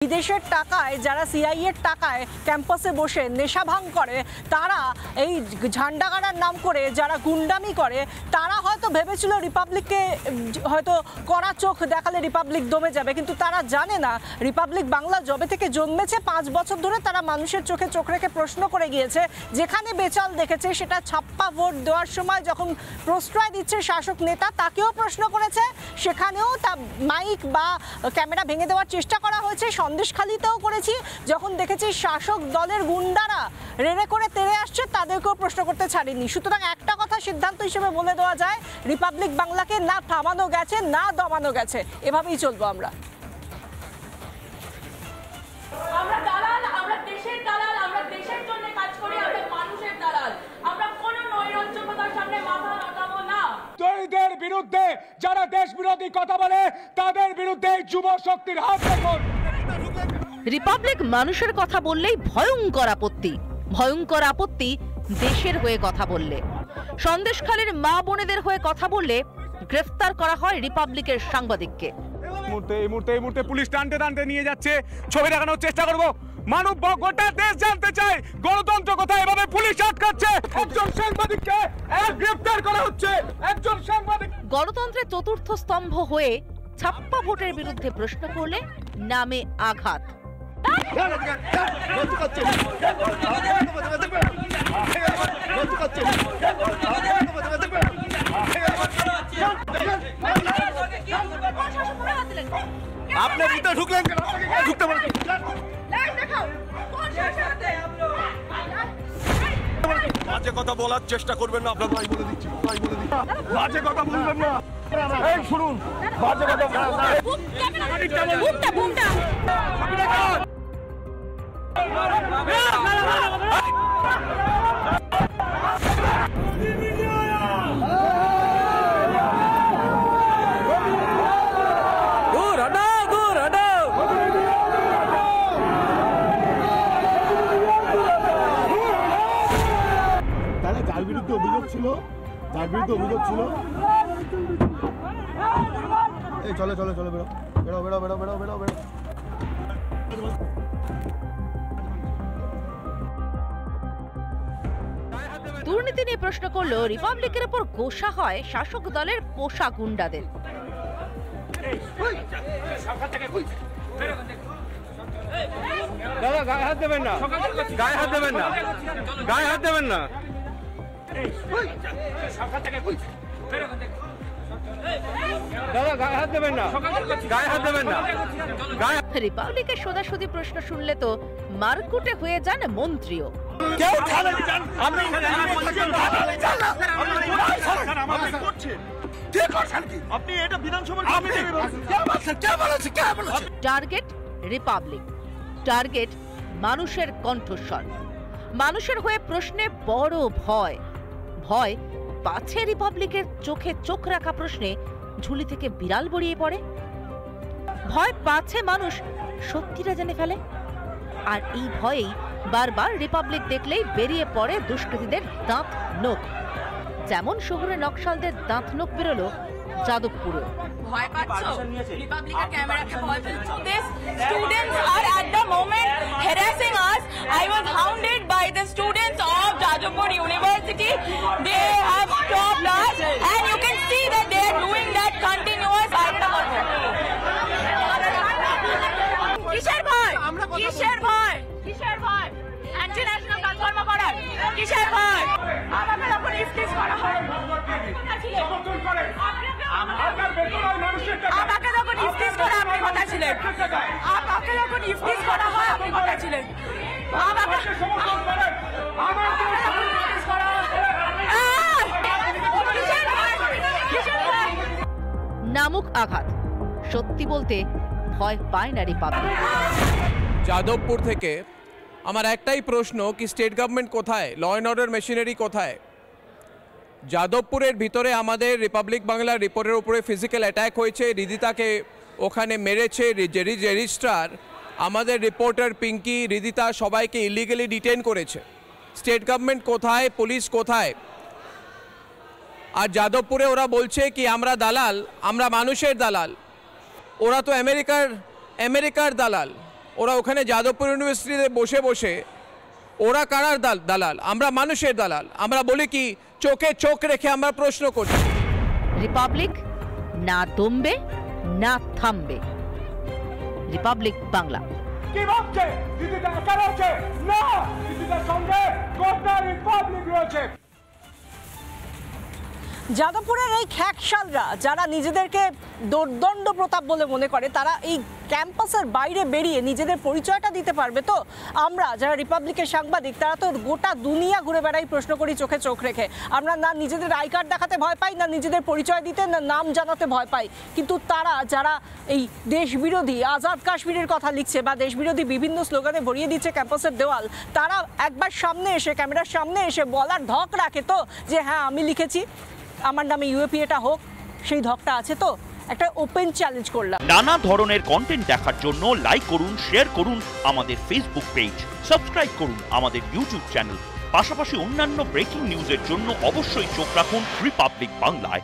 বিদেশের টাকায় যারা সিআইএর টাকায় ক্যাম্পাসে বসে নেশা ভাঙ করে, তারা এই ঝান্ডা গাড়ার নাম করে যারা গুন্ডামি করে, তারা হয়তো ভেবেছিল রিপাবলিককে হয়তো কড়া চোখ দেখালে রিপাবলিক দমে যাবে, কিন্তু তারা জানে না রিপাবলিক বাংলা যবে থেকে জন্মেছে 5 বছর ধরে তারা মানুষের চোখে চোখ রেখে প্রশ্ন করে গিয়েছে। যেখানে বেচাল দেখেছে সেটা ছাপ্পা ভোট দেওয়ার সময় যখন প্রশ্রয় দিচ্ছে শাসক নেতা তাকেও প্রশ্ন করেছে, সেখানেও তা মাইক বা ক্যামেরা ভেঙে দেওয়ার চেষ্টা করা হয়েছে। সন্দেশখালিতেও করেছি, যখন দেখেছি শাসক দলের গুন্ডারা রেড়ে করে তেড়ে আসছে তাদেরকেও প্রশ্ন করতে ছাড়িনি। সুতরাং একটা কথা সিদ্ধান্ত হিসেবে বলে দেওয়া যায়, রিপাবলিক বাংলাকে না থামানো গেছে না দমানো গেছে, এভাবেই চলবো আমরা। আমরা দালাল, আমরা দেশের দালাল, আমরা দেশের জন্য কাজ করি, আমরা মানুষের দালাল, আমরা কোনো নৈরাজ্যতার সামনে মাথা নামাবো না। দলিতদের বিরুদ্ধে যারা দেশ বিরোধী কথা বলে তাদের বিরুদ্ধে যুব শক্তির হাত দেখুন। রিপাবলিক মানুষের কথা বললেই ভয়ঙ্কর আপত্তি, ভয়ঙ্কর আপত্তি দেশের হয়ে কথা বললে। সন্দেশখালীর মা বোনেদের হয়ে কথা বললে গ্রেফতার করা হয় রিপাবলিকের সাংবাদিককে। এই মুহূর্তে পুলিশ টানতে টানতে নিয়ে যাচ্ছে, ছবি দেখানোর চেষ্টা করব। মানব গোটা দেশ জানতে চায় গণতন্ত্র কোথায়, এভাবে পুলিশ আটকাচ্ছে একজন সাংবাদিককে, গ্রেফতার করা হচ্ছে একজন সাংবাদিক। গণতন্ত্রের চতুর্থ স্তম্ভ হয়ে ছাপ্পা ভোটের বিরুদ্ধে প্রশ্ন করলে নামে আঘাত। আপনি ভিতরে ঢুকলেন কেন? ঢুকতে বলেন। বাজে কথা বলার চেষ্টা করবেন না, আপনার ভাই বলে দিচ্ছি, বাজে কথা বলবেন না। এই শুনুন, বাজে কথা যার বিরুদ্ধে অভিযোগ ছিল, এই চলে বেরো। দুর্নীতি নিয়ে প্রশ্ন করলো রিপাবলিকের উপর গোসা হয় শাসক দলের পোষা গুন্ডাদের। দাদা গায়ে হাত দেবেন না, গায়ে হাত দেবেন না, গায়ে হাত দেবেন না। দাদা গায়ে হাত দেবেন না, গায়ে হাত দেবেন না। রিপাবলিকের সোজাসুজি প্রশ্ন শুনলে তো মারকুটে হয়ে যান মন্ত্রীও। কেউ থানায় যান, আপনি আপনি এটা বিধানসভার টার্গেট রিপাবলিক, টার্গেট মানুষের কণ্ঠস্বর। মানুষের হয়ে প্রশ্নে বড় ভয়, ভয় পাছে রিপাবলিকের চোখে চোখ রাখা প্রশ্নে ঝুলি থেকে বিড়াল বেরিয়ে পড়ে, ভয় পাছে মানুষ সত্যিটা জেনে ফেলে। আর এই ভয়েই বারবার রিপাবলিক দেখলেই বেরিয়ে পড়ে দুষ্কৃতীদের দাঁত নখ। যেমন শহরে নকশালদের দাঁত নখ বেরোলো যাদবপুরে। ভয় পাচ্ছ? রিপাবলিকের ক্যামেরাকে ভয় পেয়েছো? These students are at the moment harassing us. I was hounded by the students of Jadavpur University. They have stopped us and you can see that they are doing that continuous. কিসের ভয়? কিসের ভয়? কিসের ভয়? International কাজকর্ম করার কিসের ভয়? আমাকে যখন ইফতিস করা হয়, আমাকে যখন ইফতিস করা আপনি কথা ছিলেন, আমাকে যখন ইফতিস করা হয় আপনি কথা ছিলেন, নামুক আঘাত। সত্যি বলতে ভয় পায় না রিপাবলিক। যাদবপুর থেকে আমার একটাই প্রশ্ন, কি স্টেট গভর্নমেন্ট কোথায়, ল অ্যান্ড অর্ডার মেশিনারি কোথায়? যাদবপুরের ভিতরে আমাদের রিপাবলিক বাংলার রিপোর্টের উপরে ফিজিক্যাল অ্যাটাক হয়েছে, রিদিতাকে ওখানে মেরেছে রেজিস্ট্রার, আমাদের রিপোর্টার পিঙ্কি, রিদিতা সবাইকে ইলিগালি ডিটেন করেছে। স্টেট গভর্নমেন্ট কোথায়, পুলিশ কোথায়? আর যাদবপুরে ওরা বলছে কি আমরা দালাল, আমরা মানুষের দালাল। ওরা তো আমেরিকার দালাল, ওরা ওখানে যাদবপুর ইউনিভার্সিটিতে বসে বসে ওরা কারার দালাল, আমরা মানুষের দালাল। আমরা বলি কি চোখে চোখ রেখে আমরা প্রশ্ন করি। রিপাবলিক না দমবে না থামবে। রিপাবলিক বাংলা। কি ভাবছে দিদিটা একা রয়েছে? না, দিদিটার সঙ্গে গোটা রিপাবলিক রয়েছে। যাদবপুরের এই খ্যাকশালরা যারা নিজেদেরকে দোর্দণ্ড প্রতাপ বলে মনে করে, তারা এই ক্যাম্পাসের বাইরে বেরিয়ে নিজেদের পরিচয়টা দিতে পারবে তো? আমরা যারা রিপাবলিকের সাংবাদিক তারা তো গোটা দুনিয়া ঘুরে বেড়াই, প্রশ্ন করি চোখে চোখ রেখে। আমরা না নিজেদের আই কার্ড দেখাতে ভয় পাই, না নিজেদের পরিচয় দিতে, না নাম জানাতে ভয় পাই। কিন্তু তারা যারা এই দেশবিরোধী আজাদ কাশ্মীরের কথা লিখছে বা দেশবিরোধী বিভিন্ন স্লোগানে ভরিয়ে দিচ্ছে ক্যাম্পাসের দেওয়াল, তারা একবার সামনে এসে ক্যামেরার সামনে এসে বলার ধক রাখে তো যে হ্যাঁ আমি লিখেছি, আমার নামে ইউএপিএটা হোক, সেই ধকটা আছে তো? একটা ওপেন চ্যালেঞ্জ করলাম। নানা ধরনের কন্টেন্ট দেখার জন্য লাইক করুন, শেয়ার করুন আমাদের ফেসবুক পেজ, সাবস্ক্রাইব করুন আমাদের ইউটিউব চ্যানেল। পাশাপাশি অন্যান্য ব্রেকিং নিউজের জন্য অবশ্যই চোখ রাখুন রিপাবলিক বাংলায়।